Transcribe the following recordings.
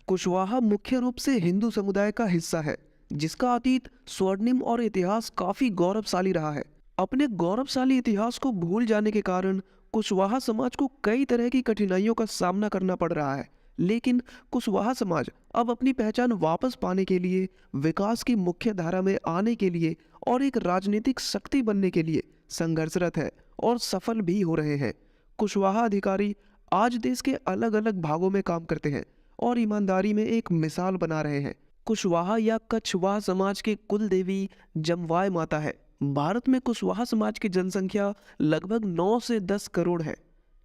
कुशवाहा मुख्य रूप से हिंदू समुदाय का हिस्सा है, जिसका अतीत स्वर्णिम और इतिहास काफी गौरवशाली रहा है। अपने गौरवशाली इतिहास को भूल जाने के कारण कुशवाहा समाज को कई तरह की कठिनाइयों का सामना करना पड़ रहा है। लेकिन कुशवाहा समाज अब अपनी पहचान वापस पाने के लिए, विकास की मुख्य धारा में आने के लिए और एक राजनीतिक शक्ति बनने के लिए संघर्षरत है और सफल भी हो रहे हैं। कुशवाहा अधिकारी आज देश के अलग अलग भागों में काम करते हैं और ईमानदारी में एक मिसाल बना रहे हैं। कुशवाहा या कछवाहा समाज के कुल देवी जमवाय माता है। भारत में कुशवाहा समाज की जनसंख्या लगभग 9 से 10 करोड़ है।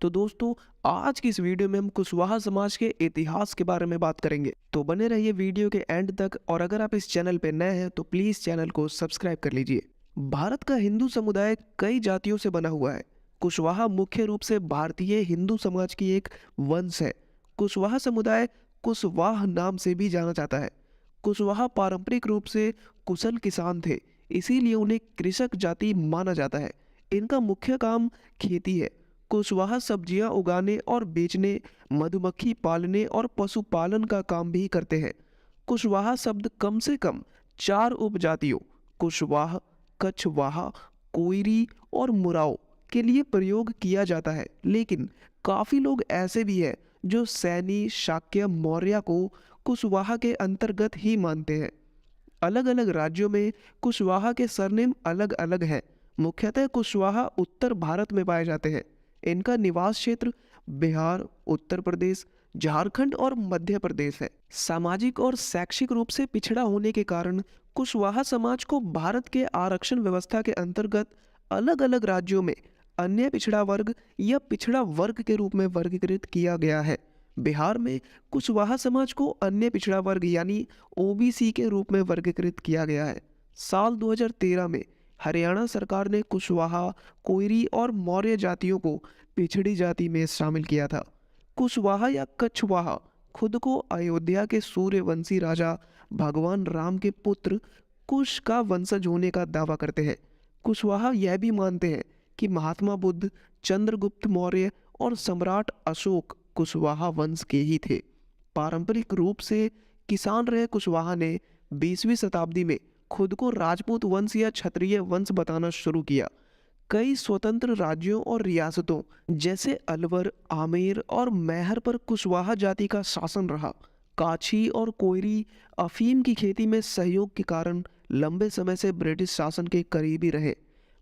तो दोस्तों, आज की इस वीडियो में हम कुशवाहा समाज के इतिहास के बारे में बात करेंगे, तो बने रहिए वीडियो के एंड तक। और अगर आप इस चैनल पर नए हैं तो प्लीज चैनल को सब्सक्राइब कर लीजिए। भारत का हिंदू समुदाय कई जातियों से बना हुआ है। कुशवाहा मुख्य रूप से भारतीय हिंदू समाज की एक वंश है। कुशवाहा समुदाय कुशवाह नाम से भी जाना जाता है। कुशवाहा पारंपरिक रूप से कुशल किसान थे, इसीलिए उन्हें कृषक जाति माना जाता है। इनका मुख्य काम खेती है। कुशवाहा सब्जियां उगाने और बेचने, मधुमक्खी पालने और पशुपालन का काम भी करते हैं। कुशवाहा शब्द कम से कम 4 उपजातियों कुशवाह, कछवाहा, कोइरी और मुराओ के लिए प्रयोग किया जाता है। लेकिन काफी लोग ऐसे भी हैं जो सैनी, शाक्य, मौर्य को कुशवाहा के अंतर्गत ही मानते हैं। अलग अलग राज्यों में कुशवाहा के सरनेम अलग अलग हैं। मुख्यतः कुशवाहा उत्तर भारत में पाए जाते हैं। इनका निवास क्षेत्र बिहार, उत्तर प्रदेश, झारखंड और मध्य प्रदेश है। सामाजिक और शैक्षिक रूप से पिछड़ा होने के कारण कुशवाहा समाज को भारत के आरक्षण व्यवस्था के अंतर्गत अलग अलग राज्यों में अन्य पिछड़ा वर्ग या पिछड़ा वर्ग के रूप में वर्गीकृत किया गया है। बिहार में कुशवाहा समाज को अन्य पिछड़ा वर्ग यानी ओबीसी के रूप में वर्गीकृत किया गया है। साल 2013 में हरियाणा सरकार ने कुशवाहा, कोइरी और मौर्य जातियों को पिछड़ी जाति में शामिल किया था। कुशवाहा या कछवाहा खुद को अयोध्या के सूर्यवंशी राजा भगवान राम के पुत्र कुश का वंशज होने का दावा करते हैं। कुशवाहा यह भी मानते हैं कि महात्मा बुद्ध, चंद्रगुप्त मौर्य और सम्राट अशोक कुशवाहा वंश के ही थे। पारंपरिक रूप से किसान रहे कुशवाहा ने 20वीं शताब्दी में खुद को राजपूत वंश या क्षत्रिय वंश बताना शुरू किया। कई स्वतंत्र राज्यों और रियासतों जैसे अलवर, आमेर और मैहर पर कुशवाहा जाति का शासन रहा। काछी और कोइरी अफीम की खेती में सहयोग के कारण लंबे समय से ब्रिटिश शासन के करीबी रहे।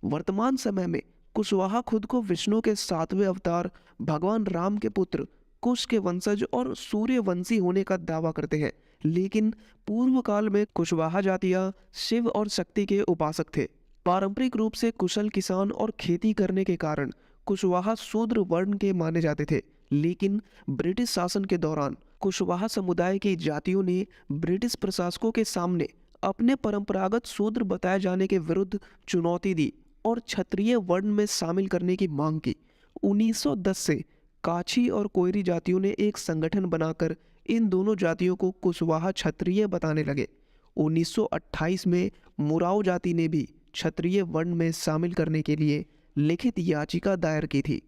वर्तमान समय में कुशवाहा खुद को विष्णु के 7वें अवतार भगवान राम के पुत्र कुश के वंशज और सूर्यवंशी होने का दावा करते हैं। लेकिन पूर्व काल में कुशवाहा जातियां शिव और शक्ति के उपासक थे। पारंपरिक रूप से कुशल किसान और खेती करने के कारण कुशवाहा शूद्र वर्ण के माने जाते थे। लेकिन ब्रिटिश शासन के दौरान कुशवाहा समुदाय की जातियों ने ब्रिटिश प्रशासकों के सामने अपने परंपरागत शूद्र बताए जाने के विरुद्ध चुनौती दी और क्षत्रिय वर्ण में शामिल करने की मांग की। 1910 से काछी और कोइरी जातियों ने एक संगठन बनाकर इन दोनों जातियों को कुशवाहा क्षत्रिय बताने लगे। 1928 में मुराओ जाति ने भी क्षत्रिय वर्ण में शामिल करने के लिए लिखित याचिका दायर की थी।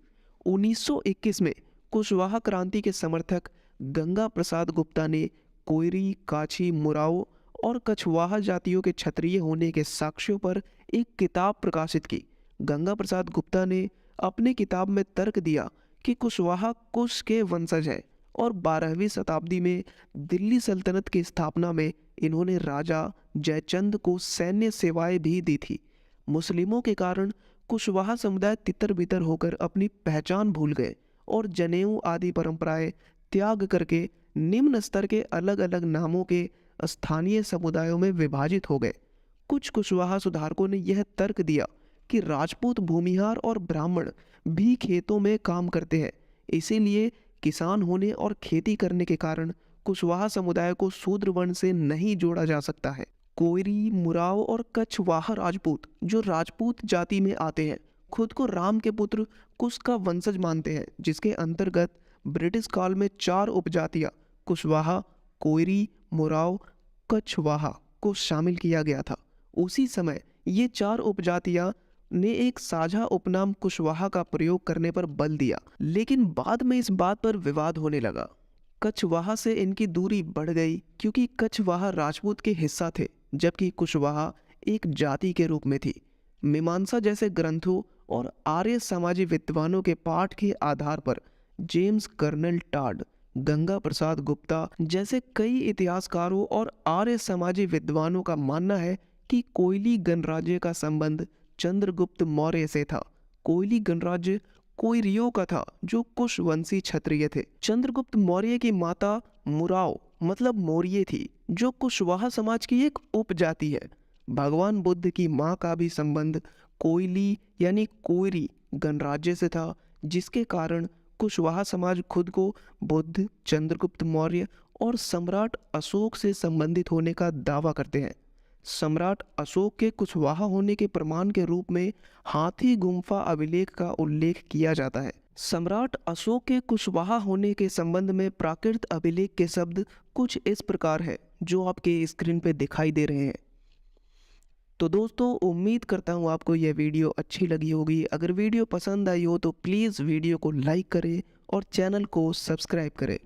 1921 में कुशवाहा क्रांति के समर्थक गंगा प्रसाद गुप्ता ने कोइरी, काछी, मुराओ और कछवाहा जातियों के क्षत्रिय होने के साक्ष्यों पर एक किताब प्रकाशित की। गंगा प्रसाद गुप्ता ने अपनी किताब में तर्क दिया कि कुशवाहा कुश के वंशज है और 12वीं शताब्दी में दिल्ली सल्तनत की स्थापना में इन्होंने राजा जयचंद को सैन्य सेवाएं भी दी थी। मुस्लिमों के कारण कुशवाहा समुदाय तितर बितर होकर अपनी पहचान भूल गए और जनेऊ आदि परंपराएं त्याग करके निम्न स्तर के अलग अलग नामों के स्थानीय समुदायों में विभाजित हो गए। कुछ कुशवाहा सुधारकों ने यह तर्क दिया कि राजपूत भूमिहार और ब्राह्मण भी खेतों में काम करते हैं, इसीलिए किसान होने और खेती करने के कारण कुशवाहा समुदाय को शूद्र वर्ण से नहीं जोड़ा जा सकता है। कोइरी, मुराओ और कछवाहा राजपूत जो राजपूत जाति में आते हैं खुद को राम के पुत्र कुश का वंशज मानते हैं, जिसके अंतर्गत ब्रिटिश काल में 4 उपजातियां कुशवाहा, कोइरी, मुराओ, कछवाहा को शामिल किया गया था। उसी समय ये 4 उपजातियां ने एक साझा उपनाम कुशवाहा का प्रयोग करने पर बल दिया, लेकिन बाद में इस बात पर विवाद होने लगा। कछवाहा से इनकी दूरी बढ़ गई क्योंकि कछवाहा राजपूत के हिस्सा थे, जबकि कुशवाहा एक जाति के रूप में थी। मीमांसा जैसे ग्रंथों और आर्य समाजी विद्वानों के पाठ के आधार पर James colonel Tod, Ganga Prasad Gupta जैसे कई इतिहासकारों और आर्य समाजी विद्वानों का मानना है कि कोयली गणराज्य का संबंध चंद्रगुप्त मौर्य से था। कोयली गणराज्य कोयरियों का था जो कुशवंशी क्षत्रिय थे। चंद्रगुप्त मौर्य की माता मुराव मतलब मौर्य थी, जो कुशवाहा समाज की एक उपजाति है। भगवान बुद्ध की मां का भी संबंध कोयली यानी कोयरी गणराज्य से था, जिसके कारण कुशवाहा समाज खुद को बुद्ध, चंद्रगुप्त मौर्य और सम्राट अशोक से संबंधित होने का दावा करते हैं। सम्राट अशोक के कुशवाहा होने के प्रमाण के रूप में हाथी गुम्फा अभिलेख का उल्लेख किया जाता है। सम्राट अशोक के कुशवाहा होने के संबंध में प्राकृत अभिलेख के शब्द कुछ इस प्रकार है, जो आपके स्क्रीन पे दिखाई दे रहे हैं। तो दोस्तों, उम्मीद करता हूँ आपको यह वीडियो अच्छी लगी होगी। अगर वीडियो पसंद आई हो तो प्लीज़ वीडियो को लाइक करें और चैनल को सब्सक्राइब करें।